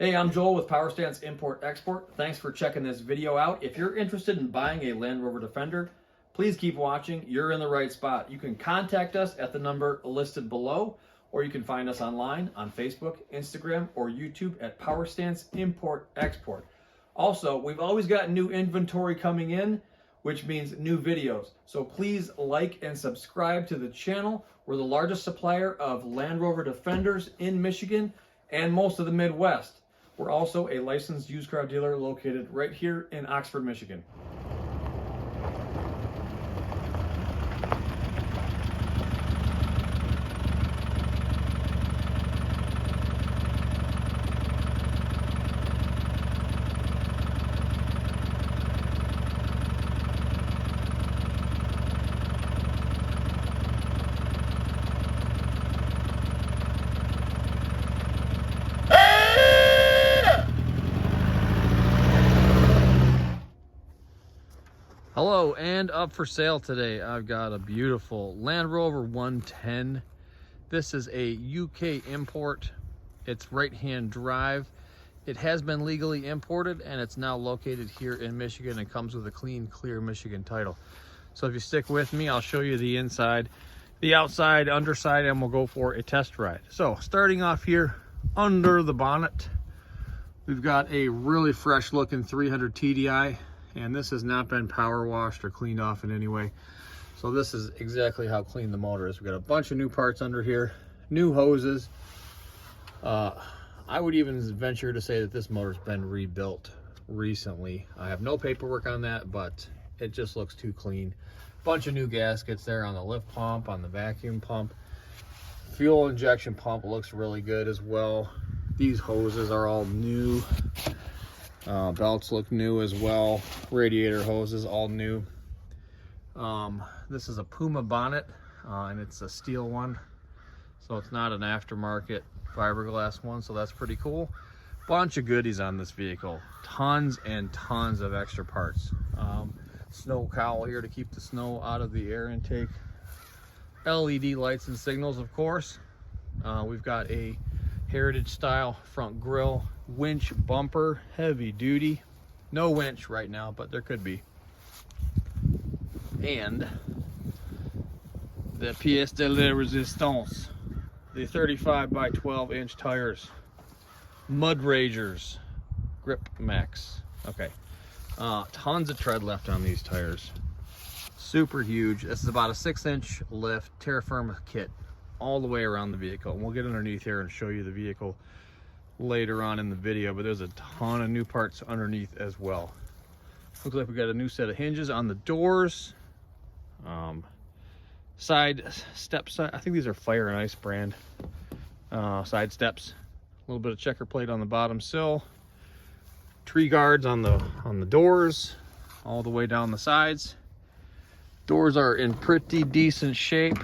Hey, I'm Joel with Power Stance Import Export. Thanks for checking this video out. If you're interested in buying a Land Rover Defender, please keep watching. You're in the right spot. You can contact us at the number listed below, or you can find us online on Facebook, Instagram, or YouTube at Power Stance Import Export. Also, we've always got new inventory coming in, which means new videos. So please like and subscribe to the channel. We're the largest supplier of Land Rover Defenders in Michigan and most of the Midwest. We're also a licensed used car dealer located right here in Oxford, Michigan. Hello, and up for sale today, I've got a beautiful Land Rover 110. This is a UK import. It's right-hand drive. It has been legally imported and it's now located here in Michigan and comes with a clean, clear Michigan title. So if you stick with me, I'll show you the inside, the outside, underside, and we'll go for a test ride. So starting off here under the bonnet, we've got a really fresh looking 300 TDI. And this has not been power washed or cleaned off in any way. So this is exactly how clean the motor is. We've got a bunch of new parts under here, new hoses. I would even venture to say that this motor's been rebuilt recently. I have no paperwork on that, but it just looks too clean. Bunch of new gaskets there on the lift pump, on the vacuum pump. Fuel injection pump looks really good as well. These hoses are all new. Belts look new as well. Radiator hoses all new. This is a Puma bonnet, and it's a steel one, so it's not an aftermarket fiberglass one, so that's pretty cool. Bunch of goodies on this vehicle, tons and tons of extra parts. Snow cowl here to keep the snow out of the air intake. LED lights and signals, of course. We've got a heritage style front grille, winch bumper, heavy duty. No winch right now, but there could be. And the pièce de la résistance, the 35 by 12 inch tires, mud ragers, grip max. Okay, tons of tread left on these tires. Super huge. This is about a 6-inch lift, Terra Firma kit all the way around the vehicle. And we'll get underneath here and show you the vehicle later on in the video, but there's a ton of new parts underneath as well. Looks like we got a new set of hinges on the doors. Side steps, I think these are Fire and Ice brand. Side steps, a little bit of checker plate on the bottom sill. Tree guards on the doors, all the way down the sides. Doors are in pretty decent shape.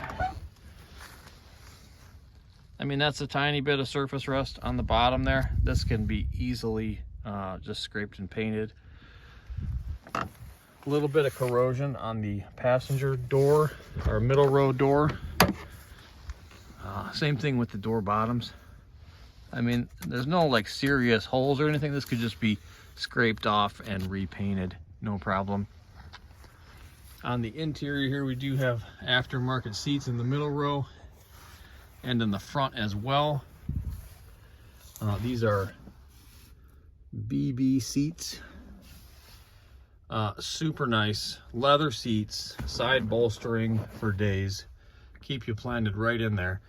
I mean, that's a tiny bit of surface rust on the bottom there. This can be easily just scraped and painted. A little bit of corrosion on the passenger door, or middle row door. Same thing with the door bottoms. I mean, there's no like serious holes or anything. This could just be scraped off and repainted, no problem. On the interior here, we do have aftermarket seats in the middle row and in the front as well. These are BB seats. Super nice leather seats, side bolstering for days. Keep you planted right in there.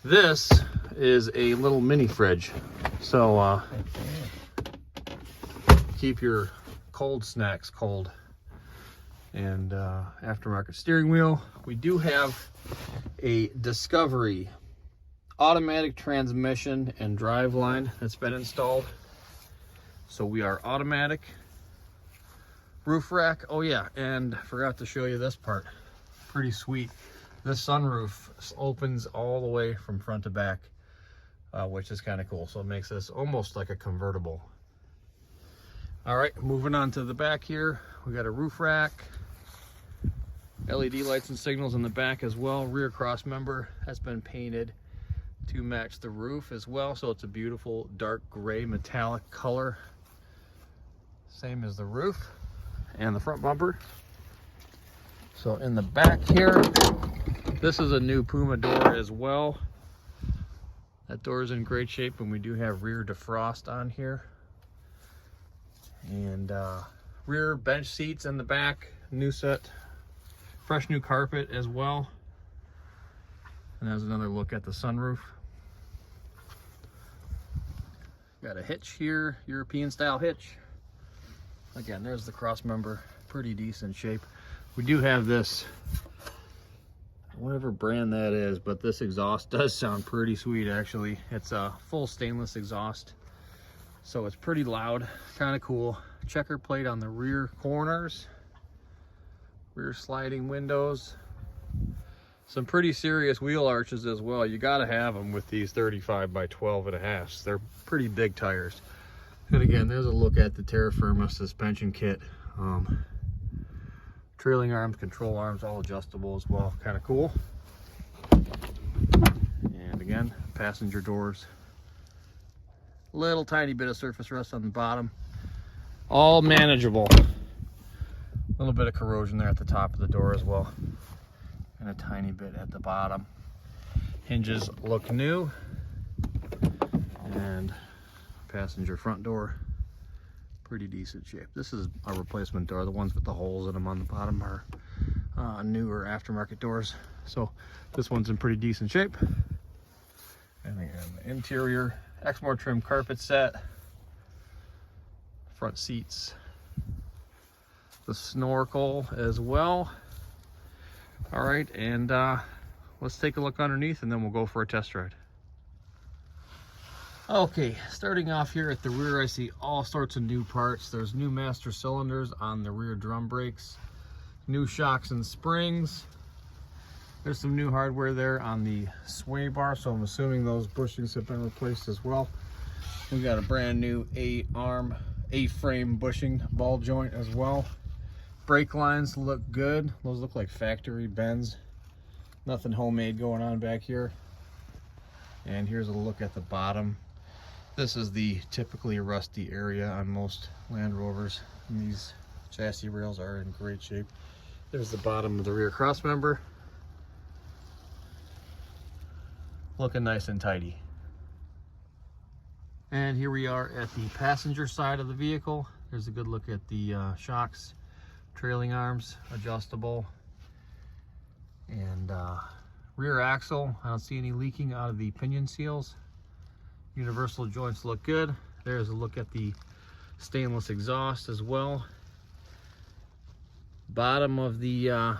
This is a little mini fridge, so keep your cold snacks cold. And aftermarket steering wheel. We do have a Discovery automatic transmission and drive line that's been installed, so we are automatic. Roof rack, oh yeah, and forgot to show you this part, pretty sweet. This sunroof opens all the way from front to back, which is kind of cool, so it makes this almost like a convertible. All right, moving on to the back here, we got a roof rack, LED lights and signals in the back as well. Rear cross member has been painted. to match the roof as well. So it's a beautiful dark gray metallic color. Same as the roof and the front bumper. So in the back here, this is a new Puma door as well. That door is in great shape, and we do have rear defrost on here. And rear bench seats in the back, new set, fresh new carpet as well. And there's another look at the sunroof. Got a hitch here, European style hitch. Again, there's the cross member, pretty decent shape. We do have this, whatever brand that is, but this exhaust does sound pretty sweet actually. It's a full stainless exhaust, so it's pretty loud, kind of cool. Checker plate on the rear corners, rear sliding windows. Some pretty serious wheel arches as well. You got to have them with these 35 by 12.5. They're pretty big tires. And again, there's a look at the terra firma suspension kit. Trailing arms, control arms, all adjustable as well. Kind of cool. And again, passenger doors. Little tiny bit of surface rust on the bottom. All manageable. A little bit of corrosion there at the top of the door as well. And a tiny bit at the bottom. Hinges look new. And passenger front door, pretty decent shape. This is a replacement door. The ones with the holes in them on the bottom are newer aftermarket doors. So this one's in pretty decent shape. And we have the interior, Exmoor trim carpet set, front seats, the snorkel as well. All right, and let's take a look underneath and then we'll go for a test ride. Okay, starting off here at the rear, I see all sorts of new parts. There's new master cylinders on the rear drum brakes, new shocks and springs. There's some new hardware there on the sway bar, so I'm assuming those bushings have been replaced as well. We got a brand new A-frame bushing ball joint as well. Brake lines look good. Those look like factory bends. Nothing homemade going on back here. And here's a look at the bottom. This is the typically rusty area on most Land Rovers. And these chassis rails are in great shape. There's the bottom of the rear cross member. Looking nice and tidy. And here we are at the passenger side of the vehicle. There's a good look at the shocks, trailing arms, adjustable. And rear axle, I don't see any leaking out of the pinion seals. Universal joints look good. There's a look at the stainless exhaust as well. Bottom of the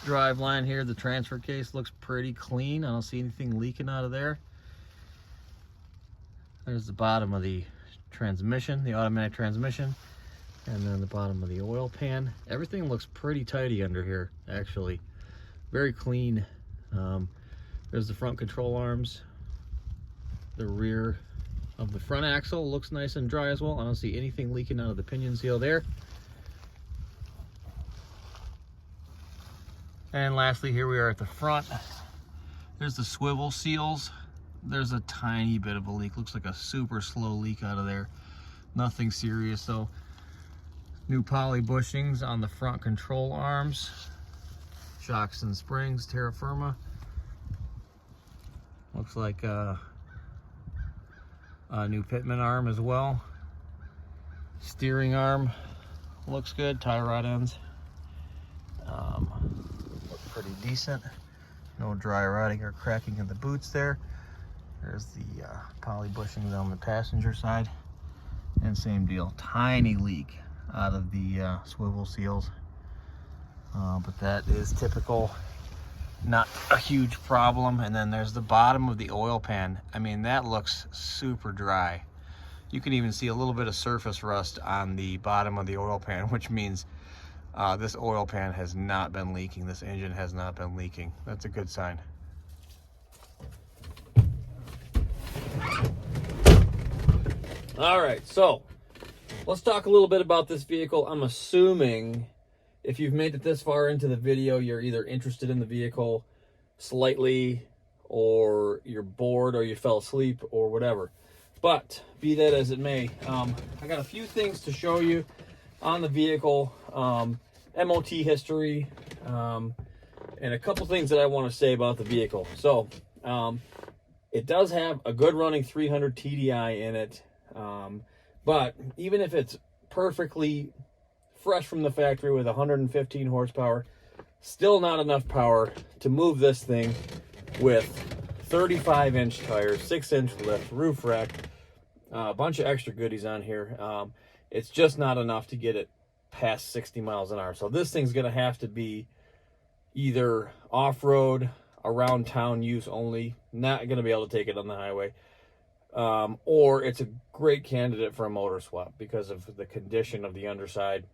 drive line here, the transfer case looks pretty clean. I don't see anything leaking out of there. There's the bottom of the transmission, the automatic transmission, and then the bottom of the oil pan. Everything looks pretty tidy under here, actually. Very clean. There's the front control arms. The rear of the front axle looks nice and dry as well. I don't see anything leaking out of the pinion seal there. And lastly, here we are at the front. There's the swivel seals. There's a tiny bit of a leak. Looks like a super slow leak out of there. Nothing serious though. New poly bushings on the front control arms. Shocks and springs, terra firma. Looks like a new pitman arm as well. Steering arm looks good. Tie rod ends look pretty decent. No dry rotting or cracking in the boots there. There's the poly bushings on the passenger side. And same deal, tiny leak out of the swivel seals. But that is typical, not a huge problem. And then there's the bottom of the oil pan. I mean, that looks super dry. You can even see a little bit of surface rust on the bottom of the oil pan, which means this oil pan has not been leaking. This engine has not been leaking. That's a good sign. All right, so let's talk a little bit about this vehicle. I'm assuming if you've made it this far into the video, you're either interested in the vehicle slightly or you're bored or you fell asleep or whatever. But be that as it may, I got a few things to show you on the vehicle, MOT history, and a couple things that I want to say about the vehicle. So it does have a good running 300 TDI in it, but even if it's perfectly fresh from the factory with 115 horsepower, still not enough power to move this thing with 35-inch tires, 6-inch lift, roof rack, a bunch of extra goodies on here. It's just not enough to get it past 60 miles an hour. So this thing's going to have to be either off-road, around town use only, not going to be able to take it on the highway, or it's a great candidate for a motor swap because of the condition of the underside,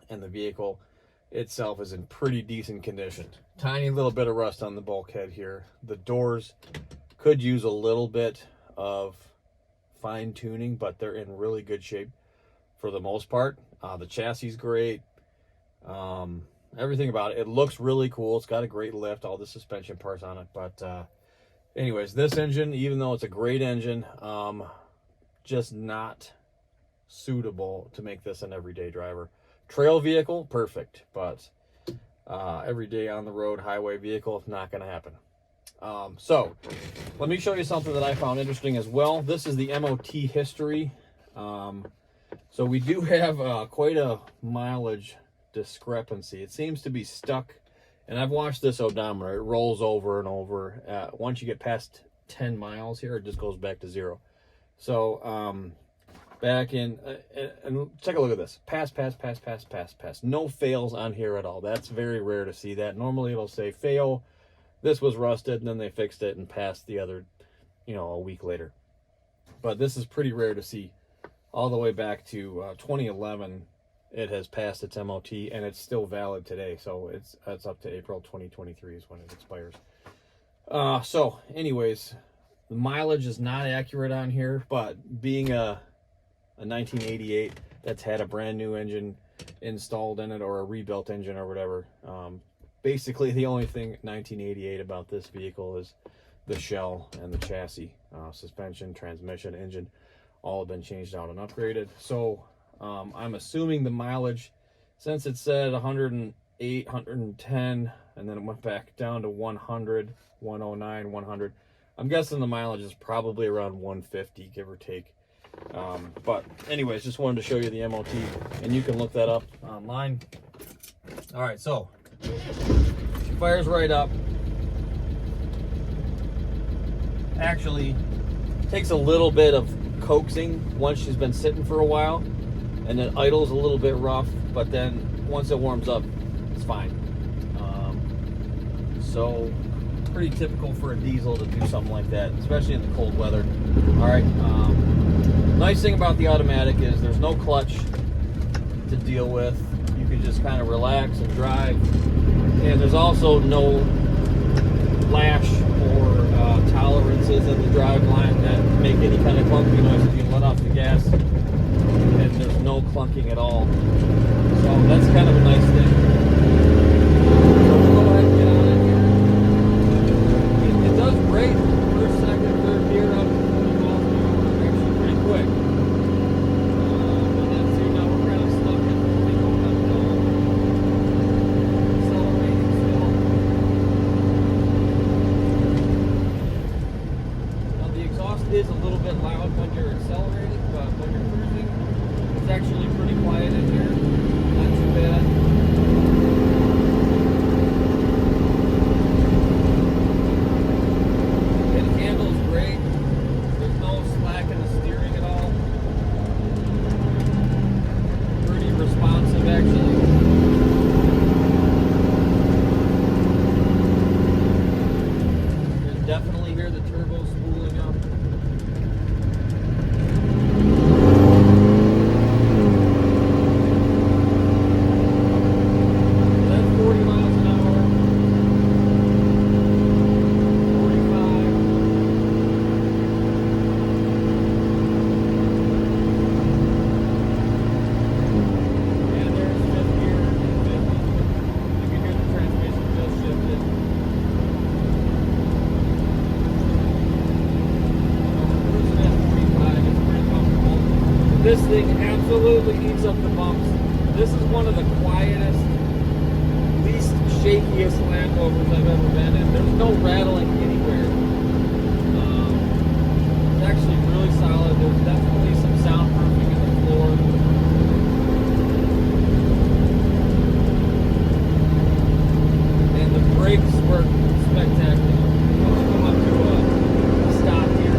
and the vehicle itself is in pretty decent condition. Tiny little bit of rust on the bulkhead here. The doors could use a little bit of fine tuning, but they're in really good shape for the most part. The chassis is great. Everything about it. It looks really cool. It's got a great lift, all the suspension parts on it. But anyways, this engine, even though it's a great engine, just not suitable to make this an everyday driver. Trail vehicle, perfect, but everyday on the road highway vehicle, not going to happen. So let me show you something that I found interesting as well. This is the MOT history. So we do have quite a mileage discrepancy. It seems to be stuck, and I've watched this odometer. It rolls over and over. Once you get past 10 miles here, it just goes back to 0. So back in, and take a look at this. Pass. No fails on here at all. That's very rare to see that. Normally it'll say fail. This was rusted, and then they fixed it and passed the other, a week later. But this is pretty rare to see. All the way back to 2011, it has passed its MOT, and it's still valid today. So it's up to April 2023 is when it expires. So anyways, the mileage is not accurate on here, but being a 1988 that's had a brand new engine installed in it, or a rebuilt engine or whatever, basically the only thing 1988 about this vehicle is the shell and the chassis. Suspension, transmission, engine, all have been changed out and upgraded. So I'm assuming the mileage, since it said 108, 110, and then it went back down to 100, 109, 100, I'm guessing the mileage is probably around 150, give or take. But anyways, just wanted to show you the MOT, and you can look that up online. All right, so she fires right up. Actually takes a little bit of coaxing once she's been sitting for a while, and then idles a little bit rough, but then once it warms up, it's fine. So pretty typical for a diesel to do something like that, especially in the cold weather. All right, nice thing about the automatic is there's no clutch to deal with. You can just kind of relax and drive, and there's also no lash or tolerances in the drive line that make any kind of clunky noise if you let off the gas, and there's no clunking at all. So that's kind of a nice thing. So we'll go ahead and get on it here. It does great first, second, third gear up to 20 miles an hour, actually pretty quick. But then see, now we're kind of stuck at accelerating still. Now the exhaust is a little bit loud when you're accelerating, but when you're cruising, it's actually pretty quiet in here. Not too bad. It handles great. There's no slack in the steering at all. Pretty responsive, actually. You can definitely hear the turbo spooling up. It this thing absolutely eats up the bumps. This is one of the quietest, least shakiest Land Rovers I've ever been in. There's no rattling anywhere. It's actually really solid. There's definitely some soundproofing in the floor. And the brakes work spectacular. Let's come up to a stop here.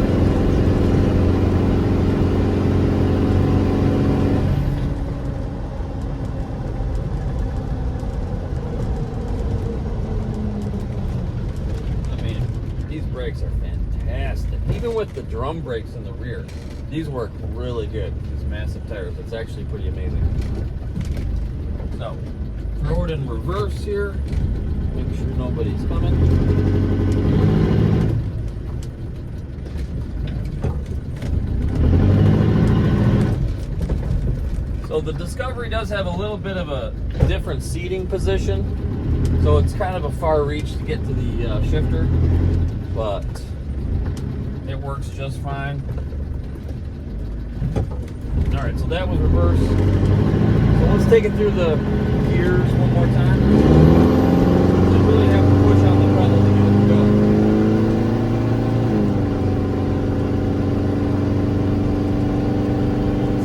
I mean, these brakes are fantastic. Even with the drum brakes in the rear, these work really good with these massive tires. It's actually pretty amazing. So, throw it in reverse here. Make sure nobody's coming. So the Discovery does have a little bit of a different seating position. So it's kind of a far reach to get to the shifter, but it works just fine. All right, so that was reverse. So let's take it through the gears one more time. You really have to push on the pedal to get it to go.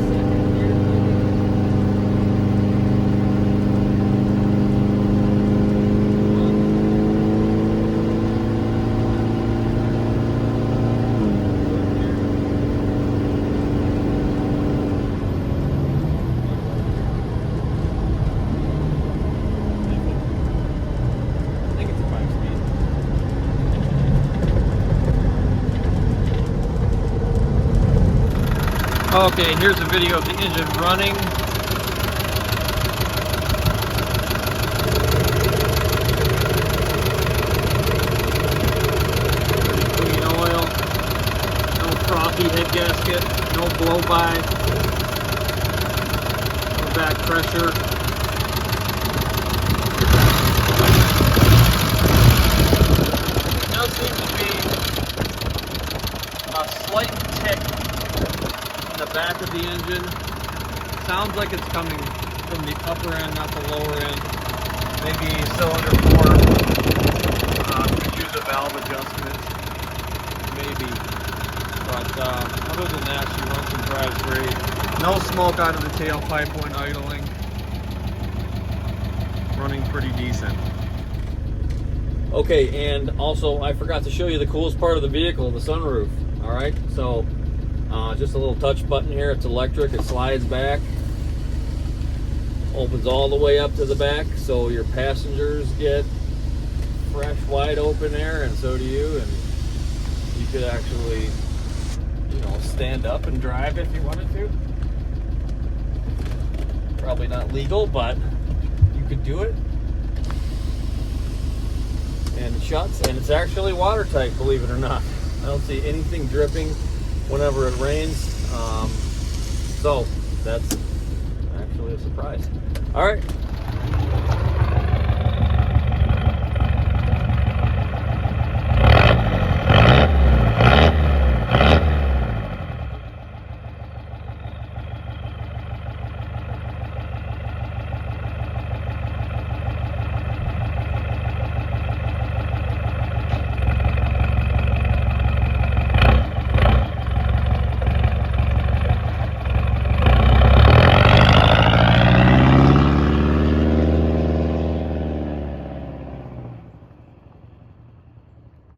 Second gear, okay, here's a video of the engine running. Pretty clean oil. No frothy head gasket. No blow-by. No back pressure. There does seem to be a slight tick the back of the engine. Sounds like it's coming from the upper end, not the lower end. Maybe cylinder 4 could use a valve adjustment, maybe. But other than that, she runs and drives great. No smoke out of the tailpipe when idling. Running pretty decent. Okay, and also I forgot to show you the coolest part of the vehicle, the sunroof. All right, so just a little touch button here. It's electric. It slides back, opens all the way up to the back, so your passengers get fresh, wide open air, and so do you. And you could actually, you know, stand up and drive if you wanted to. Probably not legal, but you could do it. And it shuts, and it's actually watertight, believe it or not. I don't see anything dripping whenever it rains, so that's actually a surprise. All right.